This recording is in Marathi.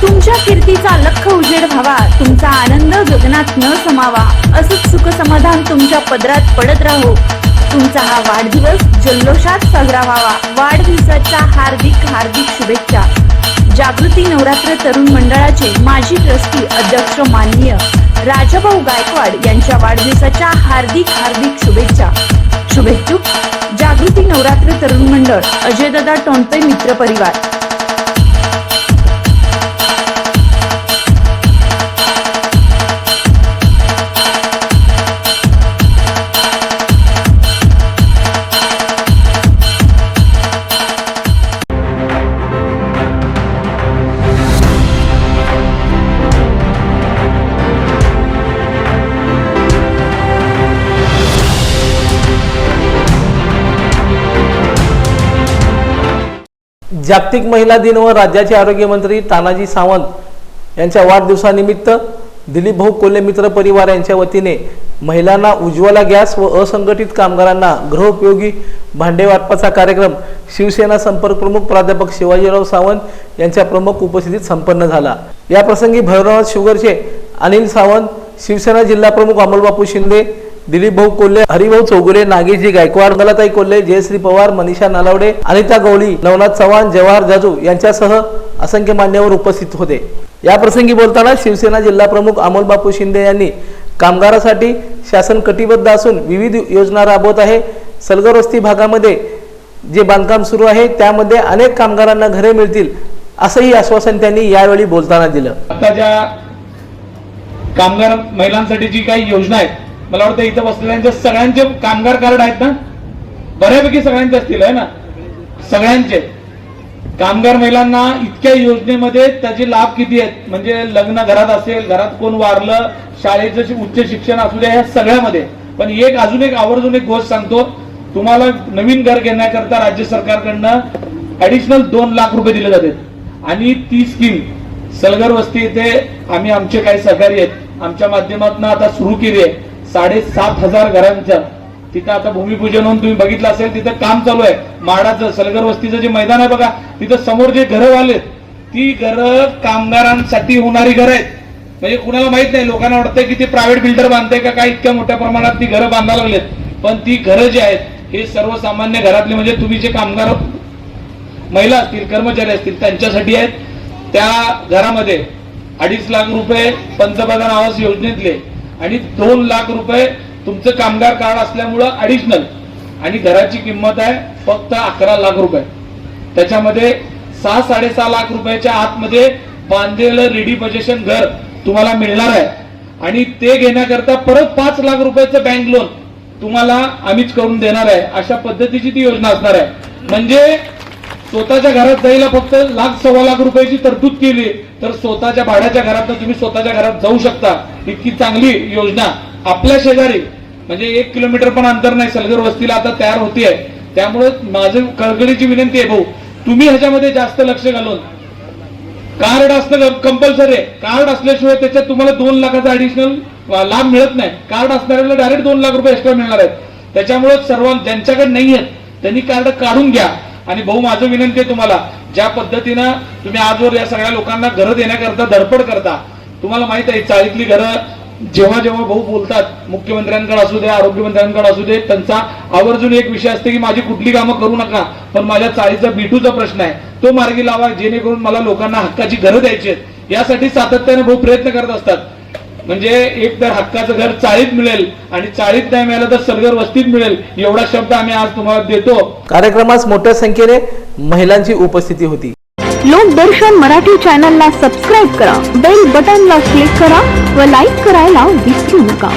तुमच्या कीर्तीचा लख उजेड व्हावा, तुमचा आनंद गगनात न समावा, असंच सुख समाधान तुमच्या पदरात पडत राहो। तुमचा हा वाढदिवस जल्लोषात साजरा व्हावा। वाढदिवसाच्या हार्दिक हार्दिक शुभेच्छा। जागृती नवरात्र तरुण मंडळाचे माजी ट्रस्टी अध्यक्ष माननीय राजाभाऊ गायकवाड यांच्या वाढदिवसाच्या हार्दिक हार्दिक शुभेच्छा। शुभेच्छुक जागृती नवरात्र तरुण मंडळ, अजयदादा टोणपे मित्र परिवार। जागतिक महिला दिन व राज्याचे आरोग्य मंत्री तानाजी सावंत यांच्या वाढदिवसानिमित्त दिलीप भाऊ कोल्हे मित्र परिवार यांच्या वतीने महिलांना उज्ज्वला गॅस व असंघटित कामगारांना गृहोपयोगी भांडे वाटपाचा कार्यक्रम शिवसेना संपर्क प्रमुख प्राध्यापक शिवाजीराव सावंत यांच्या प्रमुख उपस्थितीत संपन्न झाला। या प्रसंगी भैरवनाथ शुगरचे अनिल सावंत, शिवसेना जिल्हा प्रमुख अमोलबापू शिंदे, दिलीप भाऊ कोल्हे, हरिभाऊ चौगुले, नागेशजी गायकवाड, मंगलाताई कोल्हे, जयश्री पवार, मनीषा नालावडे, अनिता गवळी, नवनाथ चव्हाण, जवाहर जाजू यांच्यासह असंख्य मान्यवर उपस्थित होते। या प्रसंगी बोलताना शिवसेना जिल्हा प्रमुख अमोलबापू शिंदे यांनी कामगारांसाठी शासन कटिबद्ध असून विविध योजना राबवत आहे। सलगर वस्ती भागामध्ये जे बांधकाम सुरू आहे त्यामध्ये अनेक कामगारांना घरे मिळतील असंही आश्वासन त्यांनी यावेळी बोलताना दिलं। आता ज्या कामगार महिलांसाठी जी काही योजना आहे, मला वाटतं इथं बसलेल्यांचे सगळ्यांचे कामगार कार्ड आहेत ना, बऱ्यापैकी सगळ्यांचे असतील आहे ना, सगळ्यांचे कामगार महिलांना इतक्या योजनेमध्ये त्याचे लाभ किती आहेत, म्हणजे लग्न घरात असेल, घरात कोण वारलं, शाळेचं उच्च शिक्षण असू द्या, या सगळ्यामध्ये। पण अजून एक आवर्जून एक गोष्ट सांगतो, तुम्हाला नवीन घर घेण्याकरता राज्य सरकारकडनं ऍडिशनल 2 लाख रुपये दिले जातात आणि ती स्कीम सलगर वस्ती येथे आम्ही आमचे काही सहकारी आहेत आमच्या माध्यमातून आता सुरू केली आहे। 7,500 घरांचं तिथं आता भूमिपूजन होऊन तुम्ही बघितलं असेल, तिथं काम चालू आहे। माडाचं सलगर वस्तीचं जे मैदान आहे बघा, तिथं समोर जे घरं आलेत ती घरं कामगारांसाठी होणारी घरं आहेत। म्हणजे कुणाला माहित नाही, लोकांना वाटतंय की ते प्रायव्हेट बिल्डर बांधते का काय, इतक्या मोठ्या प्रमाणात ती घरं बांधायला लागलेत, पण ती घरं जी आहेत हे सर्वसामान्य घरातले, म्हणजे तुम्ही जे कामगार महिला असतील, कर्मचारी असतील त्यांच्यासाठी आहेत। त्या घरामध्ये 2.5 लाख रुपये पंतप्रधान आवास योजनेतले आणि 2 लाख रुपये तुमचं कामगार कार्ड असल्यामुळं ऍडिशनल, आणि घराची किंमत आहे फक्त 11 लाख रुपये। त्याच्यामध्ये 6-6.5 लाख रुपयाच्या आतमध्ये बांधलेलं रेडी पोझिशन घर तुम्हाला मिळणार आहे आणि ते घेण्याकरता परत 5 लाख रुपयाचं बँक लोन तुम्हाला आम्हीच करून देणार आहे। अशा पद्धतीची ती योजना असणार आहे। म्हणजे स्वतःच्या घरात जायला फक्त 1-1.25 लाख रुपयाची तरतूद केली तर स्वतःच्या भाड्याच्या घरात तुम्ही स्वतःच्या घरात जाऊ शकता। इतकी चांगली योजना आपल्या शेजारी, म्हणजे 1 किलोमीटर पण अंतर नाही, सलगर वस्तीला आता तयार होती आहे। त्यामुळे माझी कळकळीची विनंती आहे, भाऊ तुम्ही ह्याच्यामध्ये जास्त लक्ष घालून, कार्ड असणं कंपल्सरी आहे। कार्ड असल्याशिवाय त्याच्यात तुम्हाला 2 लाखाचा ऍडिशनल लाभ मिळत नाही। कार्ड असणाऱ्याला डायरेक्ट 2 लाख रुपये एक्स्ट्रा मिळणार आहेत। त्याच्यामुळे सर्व ज्यांच्याकडे नाही आहेत त्यांनी कार्ड काढून घ्या। आणि भाऊ माझं विनंती आहे तुम्हाला, ज्या पद्धतीनं तुम्ही आजवर या सगळ्या लोकांना घरं देण्याकरता धडपड करता, तुम्हाला माहित आहे चाळीतली घरं जेव्हा जेव्हा भाऊ बोलतात, मुख्यमंत्र्यांकडे असू दे, आरोग्यमंत्र्यांकडे असू दे, त्यांचा आवर्जून एक विषय असते की माझी कुठली कामं करू नका, पण माझ्या चाळीचा बिटूचा प्रश्न आहे तो मार्गी लावा, जेणेकरून मला लोकांना हक्काची घरं द्यायची आहेत। यासाठी सातत्याने भाऊ प्रयत्न करत असतात। म्हणजे एक तर हक्काचं घर चाळीत मिळेल आणि चाळीत नाही मिळालं तर सलगर वस्तीत मिळेल, एवढा शब्द आम्ही आज तुम्हाला देतो। कार्यक्रमास मोठ्या संख्येने महिलांची उपस्थिती होती। लोकदर्शन मराठी चॅनलला सबस्क्राईब करा, बेल बटनला क्लिक करा व लाईक करायला विसरू नका।